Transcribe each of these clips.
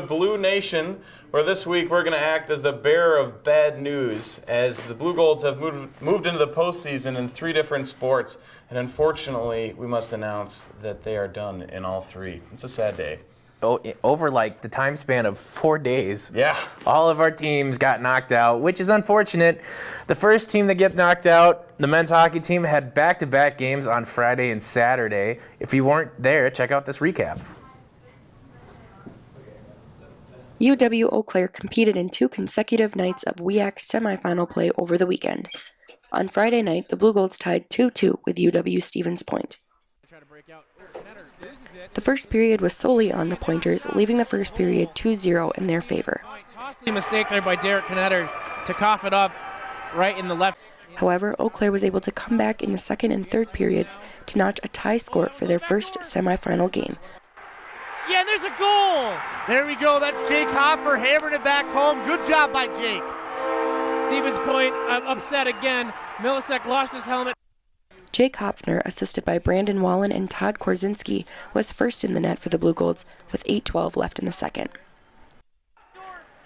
to BluNation, where this week we're going to act as the bearer of bad news, as the Blue Golds have moved into the postseason in 3 different sports, and unfortunately, we must announce that they are done in all 3. It's a sad day. Over like the time span of 4 days. Yeah. All of our teams got knocked out, which is unfortunate. The first team that get knocked out, the men's hockey team, had back-to-back games on Friday and Saturday. If you weren't there, check out this recap. UW-Eau Claire competed in 2 consecutive nights of WEAC semifinal play over the weekend. On Friday night, the Blue Golds tied 2-2 with UW-Stevens Point. The first period was solely on the Pointers, leaving the first period 2-0 in their favor. Costly mistake there by Derek Knetter to cough it up right in the left. However, Eau Claire was able to come back in the second and third periods to notch a tie score for their first semifinal game. Yeah, and there's a goal! There we go. That's Jake Hoffer hammering it back home. Good job by Jake. Stevens Point upset again. Milasek lost his helmet. Jake Hopfner, assisted by Brandon Wallen and Todd Korzinski, was first in the net for the Blue Golds with 8:12 left in the second.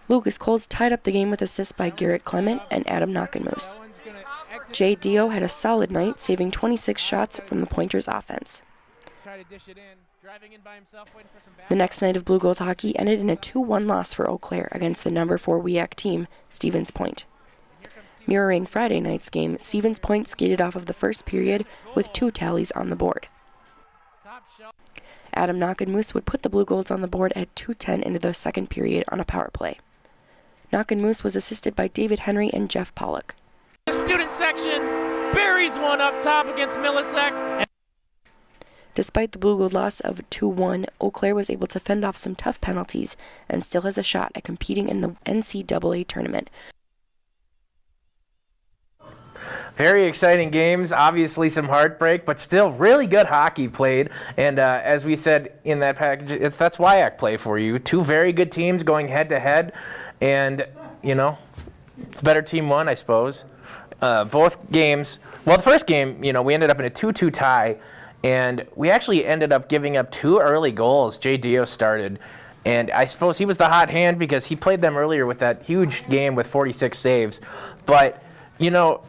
Lucas Coles tied up the game with assists by Garrett Clement and Adam Knockenmoose. J.D.O. had a solid night, saving 26 shots from the Pointers' offense. The next night of Blue Gold hockey ended in a 2-1 loss for Eau Claire against the number 4 WEAC team, Stevens Point. Mirroring Friday night's game, Stevens Point skated off of the first period with 2 tallies on the board. Adam Knockenmoose would put the Blue Golds on the board at 2:10 into the second period on a power play. Knockenmoose was assisted by David Henry and Jeff Pollock. The student section buries one up top against Milasek. Despite the Blue Gold loss of 2-1, Eau Claire was able to fend off some tough penalties and still has a shot at competing in the NCAA tournament. Very exciting games, obviously some heartbreak, but still really good hockey played. And as we said in that package, that's WIAC play for you. 2 very good teams going head-to-head, and, you know, the better team won, I suppose. Both games, well, the first game, you know, we ended up in a 2-2 tie, and we actually ended up giving up 2 early goals. J.D.O. started, and I suppose he was the hot hand because he played them earlier with that huge game with 46 saves. But, you know,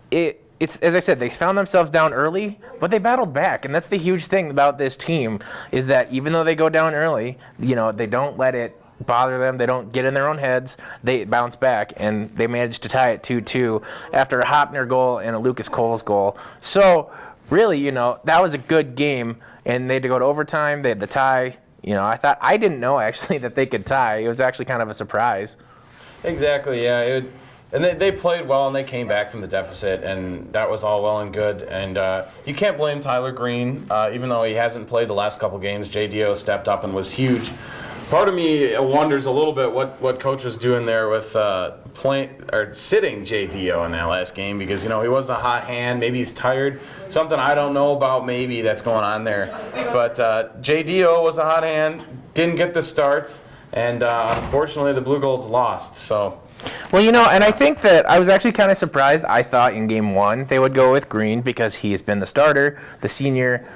it's as I said, they found themselves down early, but they battled back, and that's the huge thing about this team is that even though they go down early, you know, they don't let it bother them. They don't get in their own heads. They bounce back, and they managed to tie it 2-2 after a Hopner goal and a Lucas Coles goal. So really, you know, that was a good game, and they had to go to overtime. They had the tie. You know, I didn't know actually that they could tie. It was actually kind of a surprise. Exactly, yeah. And they played well, and they came back from the deficit, and that was all well and good. And you can't blame Tyler Green, even though he hasn't played the last couple games. J.D.O. stepped up and was huge. Part of me wonders a little bit what coach was doing there with sitting J.D.O. in that last game, because, you know, he was the hot hand. Maybe he's tired. Something I don't know about maybe that's going on there. But J.D.O. was the hot hand, didn't get the starts, and unfortunately the Blue Golds lost. So. Well, you know, and I think that I was actually kind of surprised. I thought in game 1 they would go with Green because he has been the starter, the senior,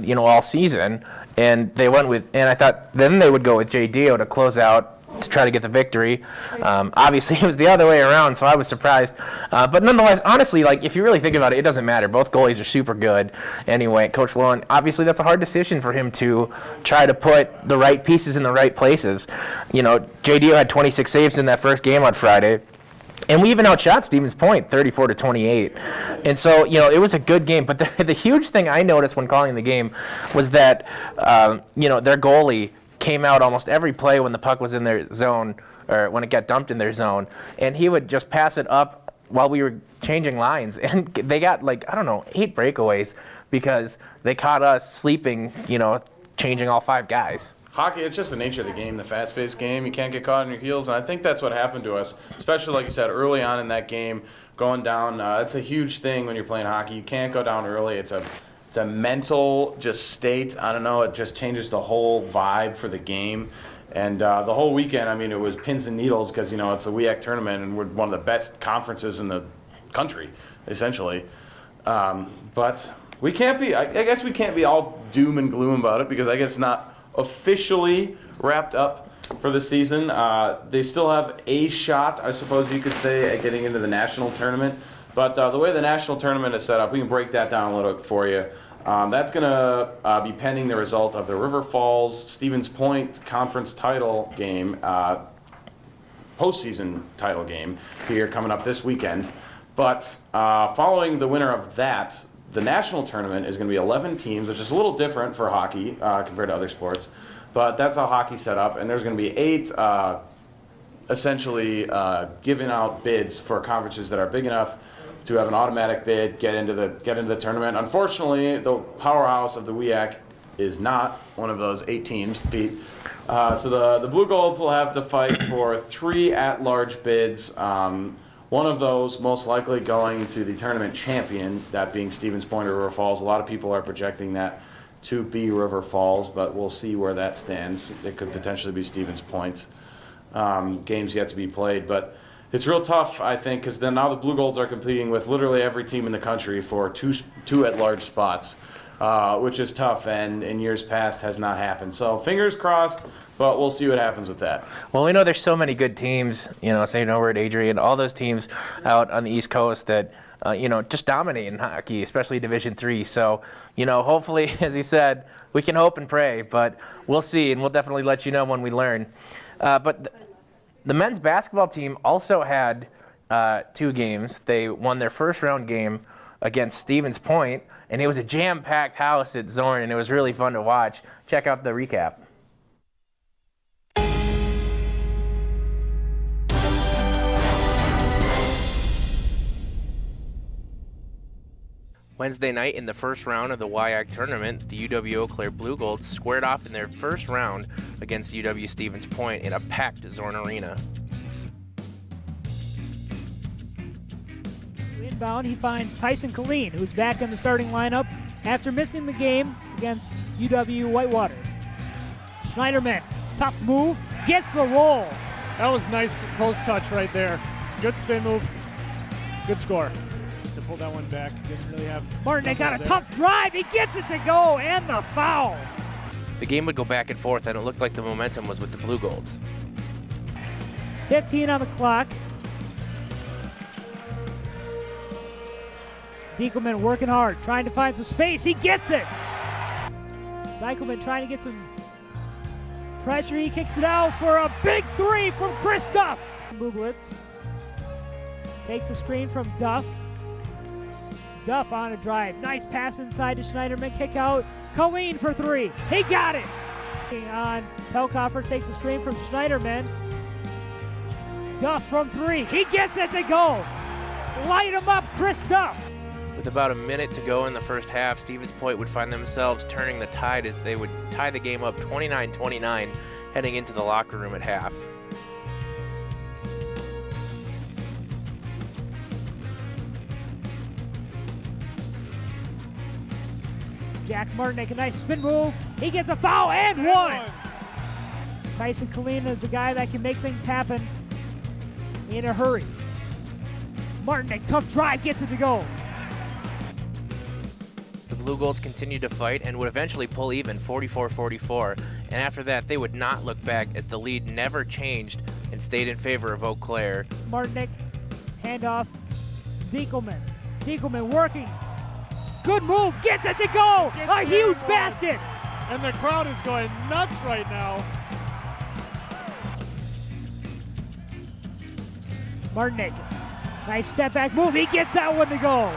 you know, all season. And they went with, and I thought then they would go with J.D.O. to close out to try to get the victory. Obviously, it was the other way around, so I was surprised. But nonetheless, honestly, like if you really think about it, it doesn't matter. Both goalies are super good. Anyway, Coach Lowen, obviously that's a hard decision for him to try to put the right pieces in the right places. You know, J.D.O. had 26 saves in that first game on Friday. And we even outshot Stevens Point 34-28. And so, you know, it was a good game. But the huge thing I noticed when calling the game was that, you know, their goalie came out almost every play when the puck was in their zone or when it got dumped in their zone. And he would just pass it up while we were changing lines. And they got, like, I don't know, 8 breakaways because they caught us sleeping, you know, changing all 5 guys. Hockey, it's just the nature of the game, the fast-paced game. You can't get caught on your heels, and I think that's what happened to us, especially, like you said, early on in that game, going down. It's a huge thing when you're playing hockey. You can't go down early. It's a mental just state. I don't know. It just changes the whole vibe for the game. And the whole weekend, I mean, it was pins and needles because, you know, it's the WEAC tournament, and we're one of the best conferences in the country, essentially. But we can't be, I guess we can't be all doom and gloom about it because I guess it's not officially wrapped up for the season. They still have a shot, I suppose you could say, at getting into the national tournament. But the way the national tournament is set up, we can break that down a little bit for you. That's going to be pending the result of the River Falls-Stevens Point conference title game, postseason title game here coming up this weekend. But following the winner of that, the national tournament is going to be 11 teams, which is a little different for hockey compared to other sports. But that's how hockey's set up, and there's going to be 8 essentially giving out bids for conferences that are big enough to have an automatic bid, get into the tournament. Unfortunately, the powerhouse of the WEAC is not one of those 8 teams to beat. So the Blue Golds will have to fight for 3 at-large bids. One of those most likely going to the tournament champion, that being Stevens Point or River Falls. A lot of people are projecting that to be River Falls, but we'll see where that stands. It could potentially be Stevens Point. Games yet to be played, but it's real tough, I think, because then now the Blue Golds are competing with literally every team in the country for two at-large spots, which is tough, and in years past has not happened. So fingers crossed, but we'll see what happens with that. Well, we know there's so many good teams, St. Norbert, Adrian, all those teams out on the East Coast that, just dominate in hockey, especially Division III. So, hopefully, as he said, we can hope and pray, but we'll see, and we'll definitely let you know when we learn. But the men's basketball team also had 2 games. They won their first round game against Stevens Point, and it was a jam-packed house at Zorn, and it was really fun to watch. Check out the recap. Wednesday night in the first round of the WIAC tournament, the UW-Eau Claire Blue Golds squared off in their first round against UW-Stevens Point in a packed Zorn Arena. Inbound, he finds Tyson Colleen, who's back in the starting lineup after missing the game against UW-Whitewater. Schneiderman, tough move, gets the roll. That was nice post touch right there. Good spin move, good score. To pull that one back, didn't really have. Martin got a tough drive, he gets it to go, and the foul. The game would go back and forth, and it looked like the momentum was with the Blue Golds. 15 on the clock. Diekelman working hard, trying to find some space. He gets it. Diekelman trying to get some pressure. He kicks it out for a big 3 from Chris Duff. Bublitz takes a screen from Duff. Duff on a drive. Nice pass inside to Schneiderman. Kick out. Colleen for 3. He got it. On Pelkoffer takes a screen from Schneiderman. Duff from 3. He gets it to go. Light him up, Chris Duff. With about a minute to go in the first half, Stevens Point would find themselves turning the tide as they would tie the game up 29-29 heading into the locker room at half. Jack Martinek, a nice spin move. He gets a foul and one. Tyson Kalina is a guy that can make things happen in a hurry. Martinek, tough drive, gets it to go. The Blue Golds continued to fight and would eventually pull even 44-44, and after that they would not look back as the lead never changed and stayed in favor of Eau Claire. Martinek, handoff, Diekelman. Diekelman working. Good move, gets it to go! A huge basket! And the crowd is going nuts right now. Martinek, nice step back move, he gets that one to go.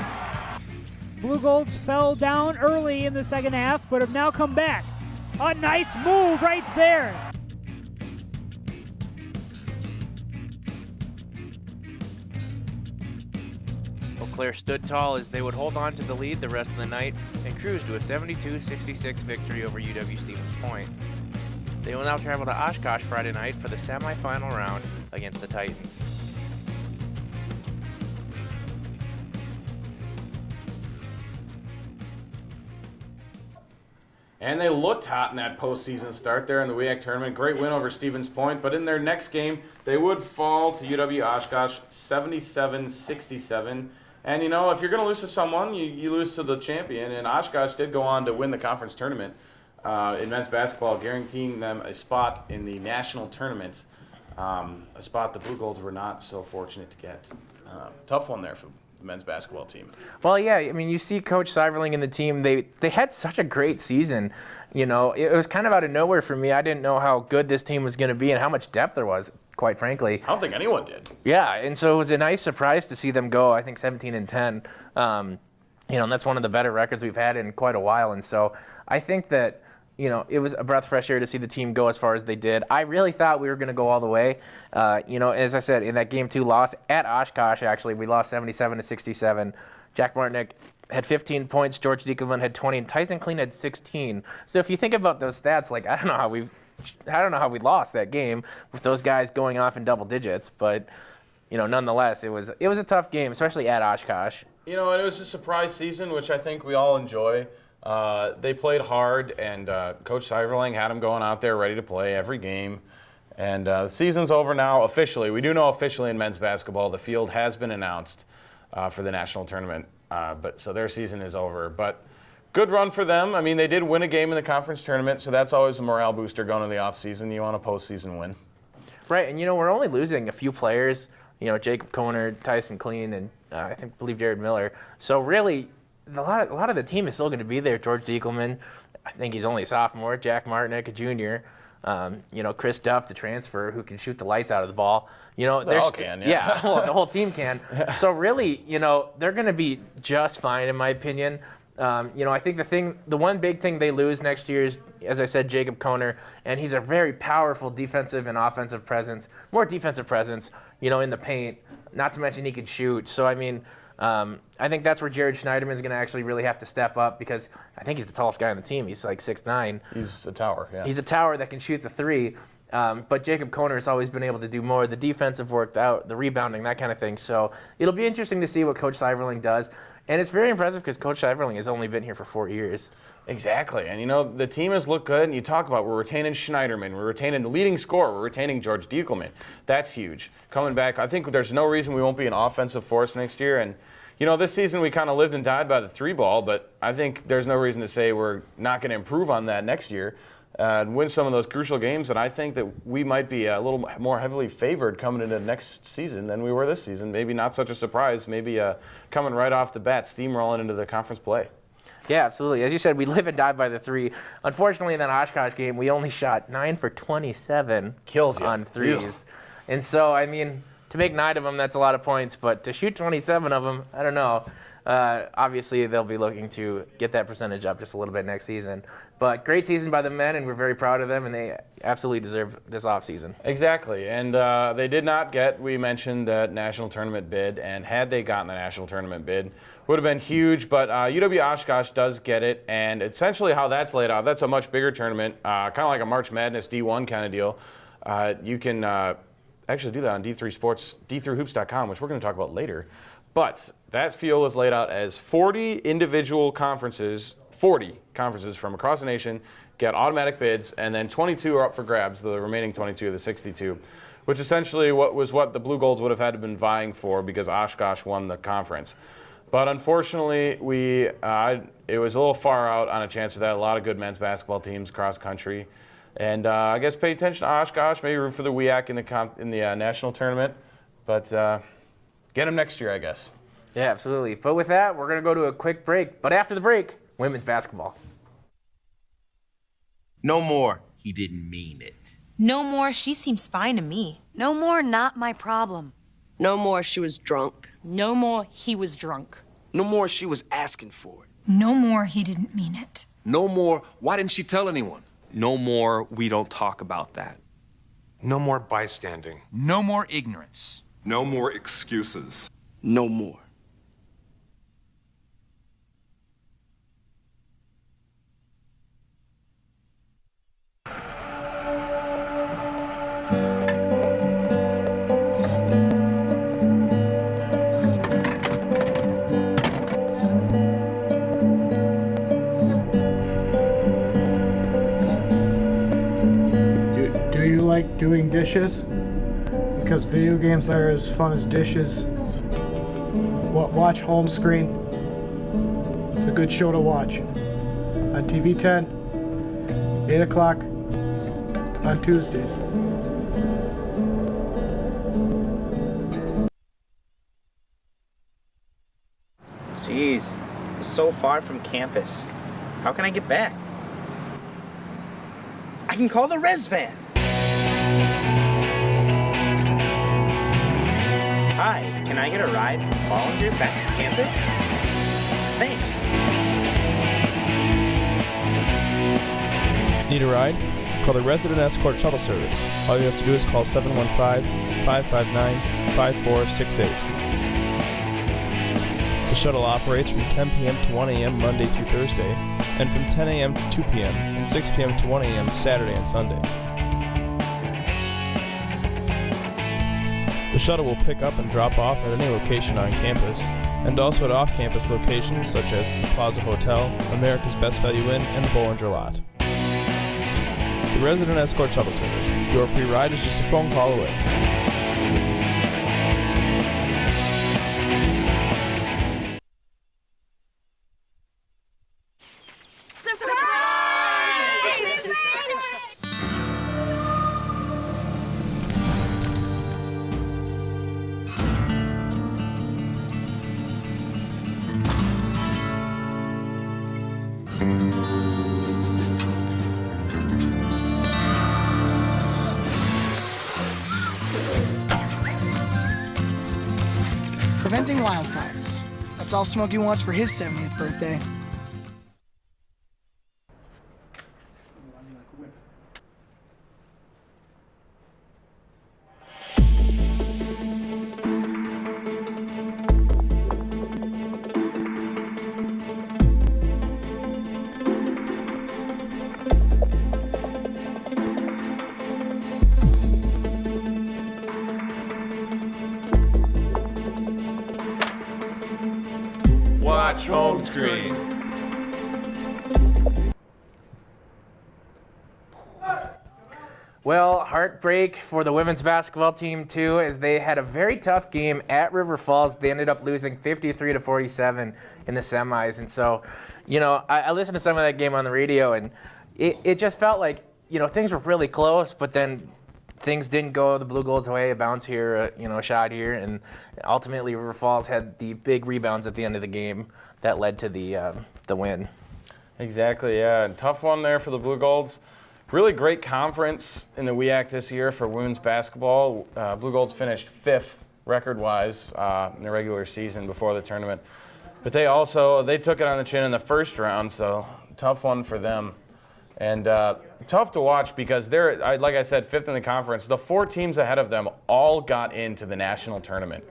Blue Golds fell down early in the second half, but have now come back. A nice move right there. Eau Claire stood tall as they would hold on to the lead the rest of the night and cruise to a 72-66 victory over UW-Stevens Point. They will now travel to Oshkosh Friday night for the semifinal round against the Titans. And they looked hot in that postseason start there in the WEAC tournament. Great win over Stevens Point, but in their next game, they would fall to UW-Oshkosh 77-67. And, you know, if you're going to lose to someone, you lose to the champion. And Oshkosh did go on to win the conference tournament in men's basketball, guaranteeing them a spot in the national tournament, a spot the Blue Golds were not so fortunate to get. Tough one there for the men's basketball team. Well, yeah, I mean, you see Coach Seiverling and the team, they had such a great season. You know, it was kind of out of nowhere for me. I didn't know how good this team was going to be and how much depth there was, quite frankly. I don't think anyone did. Yeah, and so it was a nice surprise to see them go, I think, 17-10. You know, and that's one of the better records we've had in quite a while. And so I think that, you know, it was a breath of fresh air to see the team go as far as they did. I really thought we were going to go all the way. You know, as I said, in that Game 2 loss at Oshkosh, actually, we lost 77-67. Jack Martinick had 15 points, George Diekelman had 20, and Tyson Klein had 16. So if you think about those stats, like, I don't know how we lost that game with those guys going off in double digits. But, you know, nonetheless, it was a tough game, especially at Oshkosh. You know, and it was a surprise season, which I think we all enjoy. They played hard, and Coach Seiverling had them going out there ready to play every game. And the season's over now officially. We do know officially in men's basketball the field has been announced for the national tournament. So their season is over. But good run for them. I mean, they did win a game in the conference tournament, so that's always a morale booster going into the offseason. You want a postseason win. Right, and, you know, we're only losing a few players. You know, Jacob Kohner, Tyson Klein, and I believe Jared Miller. So really, a lot of the team is still going to be there. George Diekelman, I think he's only a sophomore. Jack Martinick, a junior. You know, Chris Duff, the transfer, who can shoot the lights out of the ball. You know, they all can, yeah. Well, the whole team can. So really, you know, they're going to be just fine, in my opinion. You know, I think the one big thing they lose next year is, as I said, Jacob Kohner, and he's a very powerful defensive and offensive presence, more defensive presence, you know, in the paint, not to mention he can shoot. So, I mean, I think that's where Jared Schneiderman's going to actually really have to step up because I think he's the tallest guy on the team. He's like 6'9". He's a tower, yeah. He's a tower that can shoot the three. But Jacob Kohner has always been able to do more of the defensive work, the rebounding, that kind of thing. So it'll be interesting to see what Coach Seiverling does. And it's very impressive because Coach Seiverling has only been here for 4 years. Exactly. And, you know, the team has looked good. And you talk about we're retaining Schneiderman. We're retaining the leading scorer. We're retaining George Diekelman. That's huge. Coming back, I think there's no reason we won't be an offensive force next year. And, you know, this season we kind of lived and died by the three ball. But I think there's no reason to say we're not going to improve on that next year. Win some of those crucial games, and I think that we might be a little more heavily favored coming into next season than we were this season. Maybe not such a surprise. Maybe coming right off the bat, steamrolling into the conference play. Yeah, absolutely. As you said, we live and die by the three. Unfortunately, in that Oshkosh game, we only shot 9 for 27 Kills you. On threes. And so, I mean, to make 9 of them, that's a lot of points. But to shoot 27 of them, I don't know. Obviously, they'll be looking to get that percentage up just a little bit next season. But great season by the men, and we're very proud of them, and they absolutely deserve this offseason. Exactly. And they did not get, we mentioned, that national tournament bid. And had they gotten the national tournament bid, would have been huge. But UW-Oshkosh does get it. And essentially how that's laid out, that's a much bigger tournament, kind of like a March Madness D1 kind of deal. You can actually do that on D3 Sports, D3Hoops.com, which we're going to talk about later. But that field is laid out as 40 individual conferences, 40 conferences from across the nation get automatic bids, and then 22 are up for grabs, the remaining 22 of the 62, which essentially what the Blue Golds would have had to been vying for because Oshkosh won the conference. But unfortunately, it was a little far out on a chance for that. A lot of good men's basketball teams across country. And I guess pay attention to Oshkosh, maybe root for the WEAC in the national tournament. But get them next year, I guess. Yeah, absolutely. But with that, we're going to go to a quick break. But after the break, women's basketball. No more, he didn't mean it. No more, she seems fine to me. No more, not my problem. No more, she was drunk. No more, he was drunk. No more, she was asking for it. No more, he didn't mean it. No more, why didn't she tell anyone? No more, we don't talk about that. No more bystanding. No more ignorance. No more excuses. No more. Do you like doing dishes? Because video games are as fun as dishes. Watch Home Screen. It's a good show to watch. On TV 10, 8 o'clock on Tuesdays. Jeez, it's so far from campus. How can I get back? I can call the res van. Hi, can I get a ride from Volunteer back to campus? Thanks. Need a ride? Call the Resident Escort Shuttle Service. All you have to do is call 715-559-5468. The shuttle operates from 10 p.m. to 1 a.m. Monday through Thursday, and from 10 a.m. to 2 p.m. and 6 p.m. to 1 a.m. Saturday and Sunday. The shuttle will pick up and drop off at any location on campus, and also at off-campus locations such as the Plaza Hotel, America's Best Value Inn, and the Bollinger Lot. The Resident Escort Shuttle Service. Your free ride is just a phone call away. Preventing wildfires. That's all Smokey wants for his 70th birthday. Watch home screen. Well, heartbreak for the women's basketball team too, as they had a very tough game at River Falls. They ended up losing 53-47 in the semis, and so, I listened to some of that game on the radio, and it just felt like things were really close, but then things didn't go the Blue Gold's way. A bounce here, a shot here, and ultimately River Falls had the big rebounds at the end of the game that led to the win. Exactly, yeah. Tough one there for the Blue Golds. Really great conference in the WEAC this year for women's basketball. Blue Golds finished 5th record-wise in the regular season before the tournament. But they took it on the chin in the first round, so tough one for them. And tough to watch because they're, like I said, 5th in the conference. The 4 teams ahead of them all got into the national tournament,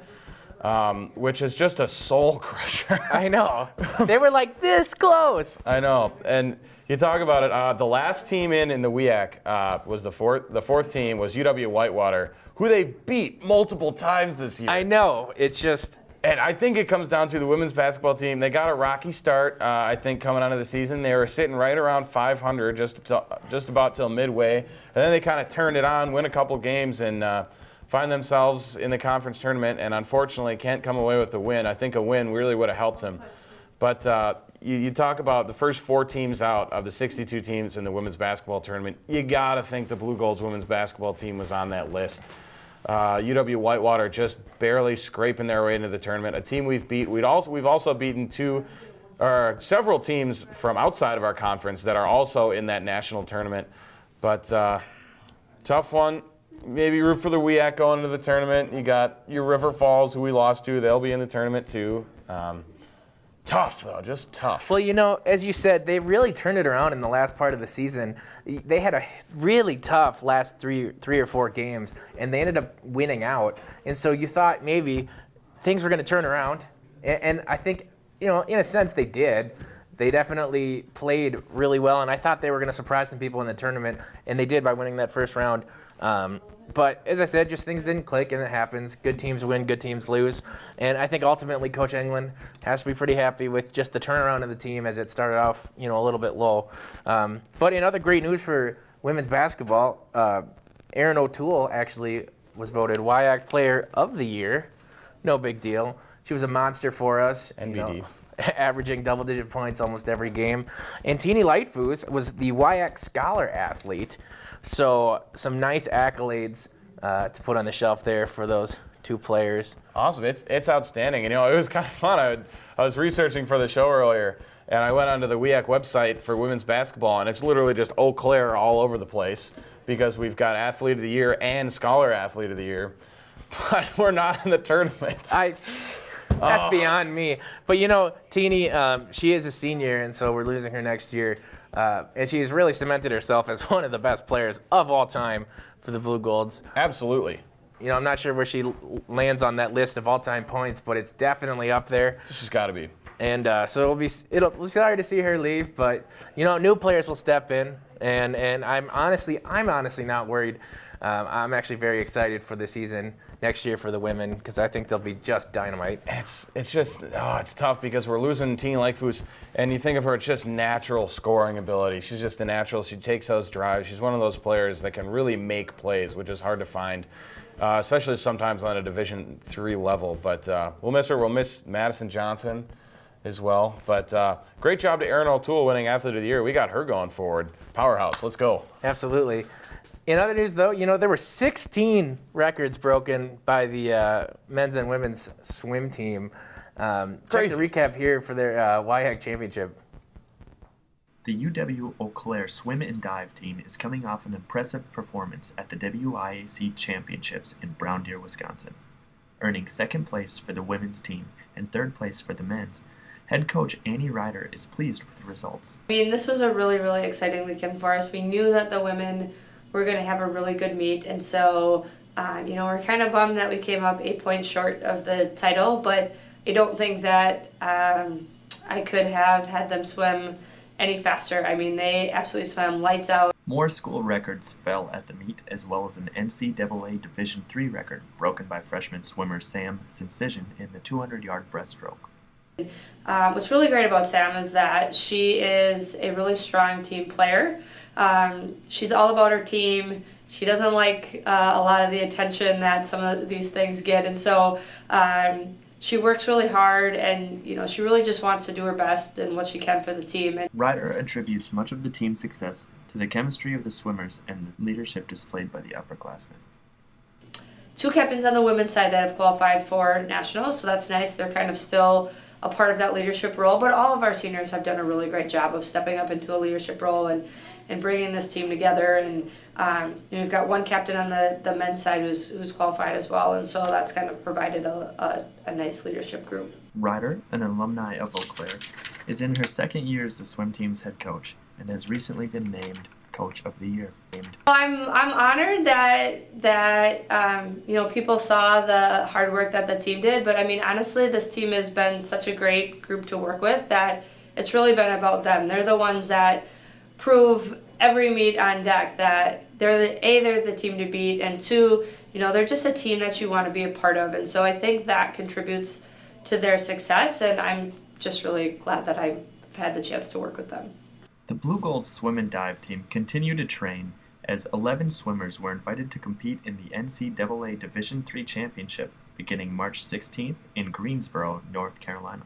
which is just a soul crusher. I know. They were like this close. I know. And you talk about it. The last team in the WEAC was the fourth team was UW-Whitewater, who they beat multiple times this year. I know. It's just. And I think it comes down to the women's basketball team. They got a rocky start, I think, coming out of the season. They were sitting right around 500 just about till midway. And then they kind of turned it on, win a couple games, and find themselves in the conference tournament. And unfortunately, can't come away with a win. I think a win really would have helped them. But you talk about the first 4 teams out of the 62 teams in the women's basketball tournament. You got to think the Blue Golds women's basketball team was on that list. UW-Whitewater just barely scraping their way into the tournament. A team we've beat. We've also beaten several teams from outside of our conference that are also in that national tournament. But tough one. Maybe root for the WEAC going into the tournament. You got your River Falls, who we lost to. They'll be in the tournament too. Tough, though, just tough. Well, as you said, they really turned it around in the last part of the season. They had a really tough last three or four games, and they ended up winning out. And so you thought maybe things were going to turn around. And I think, in a sense, they did. They definitely played really well, and I thought they were going to surprise some people in the tournament, and they did by winning that first round. But as I said, just things didn't click, and it happens. Good teams win, good teams lose. And I think ultimately Coach England has to be pretty happy with just the turnaround of the team as it started off, a little bit low. But in other great news for women's basketball, Erin O'Toole actually was voted WIAC Player of the Year. No big deal. She was a monster for us. NBD. averaging double-digit points almost every game. And Teeny Lightfoos was the WIAC Scholar Athlete. So some nice accolades to put on the shelf there for those two players. Awesome. It's outstanding. And, it was kind of fun. I was researching for the show earlier, and I went onto the WIAC website for women's basketball, and it's literally just Eau Claire all over the place because we've got Athlete of the Year and Scholar Athlete of the Year. But we're not in the tournaments. That's beyond me. But, Teeny, she is a senior, and so we're losing her next year. And she's really cemented herself as one of the best players of all time for the Blue Golds. Absolutely. I'm not sure where she lands on that list of all-time points, but it's definitely up there. She's got to be. And so we'll be sorry to see her leave, but new players will step in, and I'm honestly not worried. I'm actually very excited for the season next year for the women because I think they'll be just dynamite. It's tough because we're losing Teeny Lightfoos, and you think of her, it's just natural scoring ability. She's just a natural. She takes those drives. She's one of those players that can really make plays, which is hard to find, especially sometimes on a Division III level. But we'll miss her. We'll miss Madison Johnson as well. But great job to Erin O'Toole winning Athlete of the Year. We got her going forward. Powerhouse. Let's go. Absolutely. In other news, though, there were 16 records broken by the men's and women's swim team. Check the recap here for their WIAC championship. The UW-Eau Claire swim and dive team is coming off an impressive performance at the WIAC Championships in Brown Deer, Wisconsin. Earning second place for the women's team and third place for the men's, head coach Annie Ryder is pleased with the results. This was a really, really exciting weekend for us. We knew that the women were going to have a really good meet, and so we're kind of bummed that we came up 8 points short of the title, but I don't think that I could have had them swim any faster. They absolutely swam lights out. More school records fell at the meet, as well as an NCAA Division III record broken by freshman swimmer Sam Cincision in the 200-yard breaststroke. What's really great about Sam is that she is a really strong team player. She's all about her team. She doesn't like a lot of the attention that some of these things get, and so she works really hard, and she really just wants to do her best and what she can for the team. Ryder attributes much of the team's success to the chemistry of the swimmers and the leadership displayed by the upperclassmen. 2 captains on the women's side that have qualified for nationals, so that's nice. They're kind of still a part of that leadership role, but all of our seniors have done a really great job of stepping up into a leadership role and bringing this team together. And we've got 1 captain on the men's side who's qualified as well, and so that's kind of provided a nice leadership group. Ryder, an alumni of Eau Claire, is in her second year as the swim team's head coach and has recently been named Coach of the Year. I'm honored that people saw the hard work that the team did, but honestly, this team has been such a great group to work with that it's really been about them. They're the ones that prove every meet on deck that they're the team to beat, and 2, they're just a team that you want to be a part of, and so I think that contributes to their success, and I'm just really glad that I've had the chance to work with them. The Blue Gold swim and dive team continued to train as 11 swimmers were invited to compete in the NCAA Division III Championship beginning March 16th in Greensboro, North Carolina.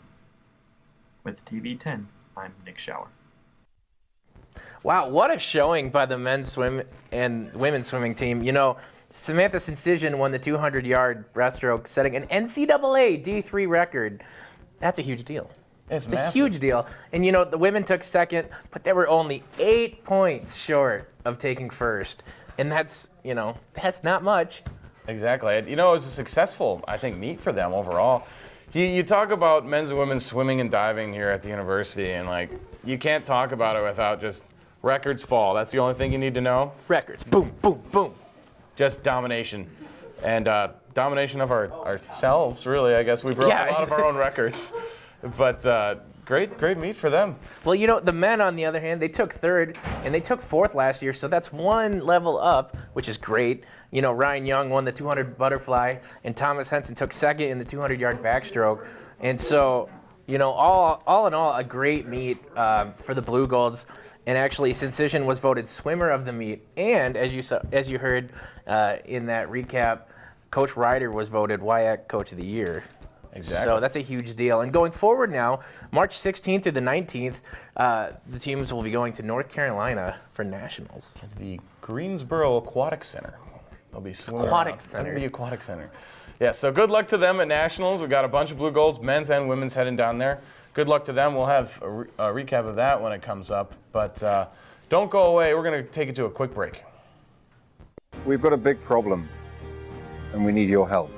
With TV 10, I'm Nick Schauer. Wow, what a showing by the men's swim and women's swimming team. Samantha Cincision won the 200-yard breaststroke, setting an NCAA D3 record. That's a huge deal. It's a huge deal. And, the women took second, but they were only 8 points short of taking first. And that's not much. Exactly. It was a successful, I think, meet for them overall. You talk about men's and women's swimming and diving here at the university, and, you can't talk about it without just records fall. That's the only thing you need to know. Records. Boom, boom, boom. Just domination. And domination of ourselves, really, I guess. We broke a lot of our own records. But great meet for them. Well, the men, on the other hand, they took third, and they took fourth last year, so that's 1 level up, which is great. Ryan Young won the 200 butterfly, and Thomas Henson took second in the 200-yard backstroke. And so, all in all, a great meet for the Blue Golds. And actually, Cincision was voted swimmer of the meet, and as you heard in that recap, Coach Ryder was voted WIAC Coach of the Year. Exactly. So that's a huge deal. And going forward now, March 16th through the 19th, the teams will be going to North Carolina for nationals. The Greensboro Aquatic Center. They'll be swimming Aquatic around. Center. The Aquatic Center. Yeah, so good luck to them at nationals. We've got a bunch of blue golds, men's and women's, heading down there. Good luck to them. We'll have a recap of that when it comes up. But don't go away. We're going to take it to a quick break. We've got a big problem, and we need your help.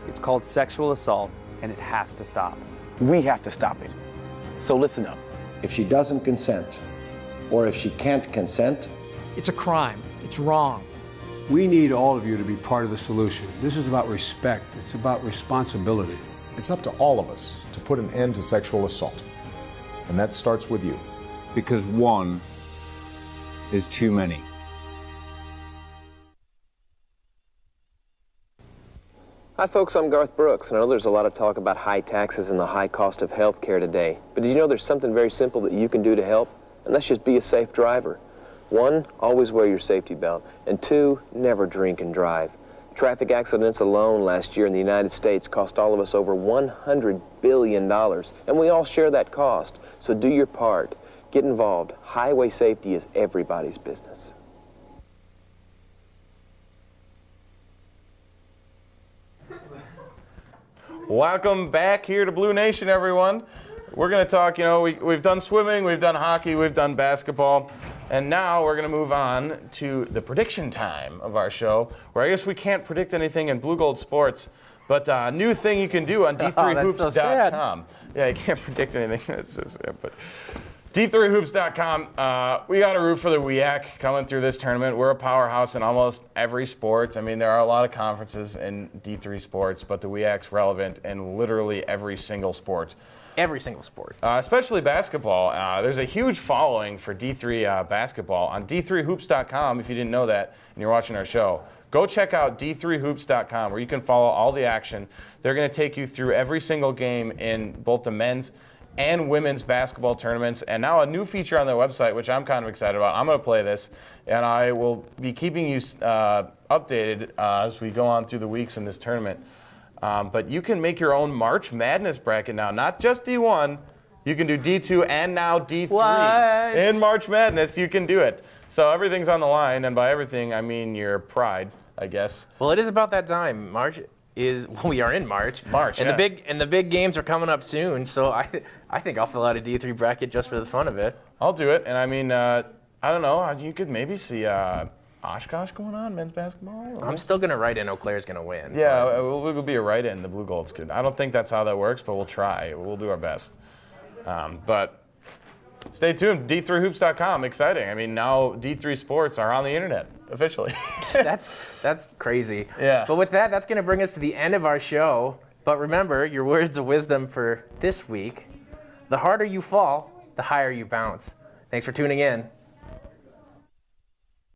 It's called sexual assault, and it has to stop. We have to stop it. So listen up. If she doesn't consent, or if she can't consent, it's a crime. It's wrong. We need all of you to be part of the solution. This is about respect. It's about responsibility. It's up to all of us to put an end to sexual assault. And that starts with you. Because one is too many. Hi folks, I'm Garth Brooks, and I know there's a lot of talk about high taxes and the high cost of health care today. But did you know there's something very simple that you can do to help? And that's just be a safe driver. 1, always wear your safety belt. And 2, never drink and drive. Traffic accidents alone last year in the United States cost all of us over $100 billion. And we all share that cost. So do your part. Get involved. Highway safety is everybody's business. Welcome back here to BluNation, everyone. We're going to talk, we've done swimming, we've done hockey, we've done basketball, and now we're going to move on to the prediction time of our show, where I guess we can't predict anything in Blue Gold Sports, but a new thing you can do on D3Hoops.com. Yeah, you can't predict anything. That's just it, but D3Hoops.com, we got to root for the WEAC coming through this tournament. We're a powerhouse in almost every sport. I mean, there are a lot of conferences in D3 sports, but the WEAC's relevant in literally every single sport. Every single sport. Especially basketball. There's a huge following for D3 basketball on D3Hoops.com, if you didn't know that and you're watching our show. Go check out D3Hoops.com, where you can follow all the action. They're going to take you through every single game in both the men's and women's basketball tournaments, and now a new feature on their website, which I'm kind of excited about. I'm going to play this, and I will be keeping you updated as we go on through the weeks in this tournament. But you can make your own March Madness bracket now, not just D1. You can do D2 and now D3. What? In March Madness, you can do it. So everything's on the line, and by everything, I mean your pride, I guess. Well, it is about that time. We are in March. And yeah. the big games are coming up soon. So I think I'll fill out a D3 bracket just for the fun of it. I'll do it, and I mean, I don't know. You could maybe see Oshkosh going on men's basketball. I'm still gonna write in Eau Claire's gonna win. Yeah, we'll be a write-in. The Blue Golds could. I don't think that's how that works, but we'll try. We'll do our best. But stay tuned. D3Hoops.com. Exciting. I mean, now D3 sports are on the internet officially. That's crazy. Yeah. But with that, that's gonna bring us to the end of our show. But remember, your words of wisdom for this week: the harder you fall, the higher you bounce. Thanks for tuning in.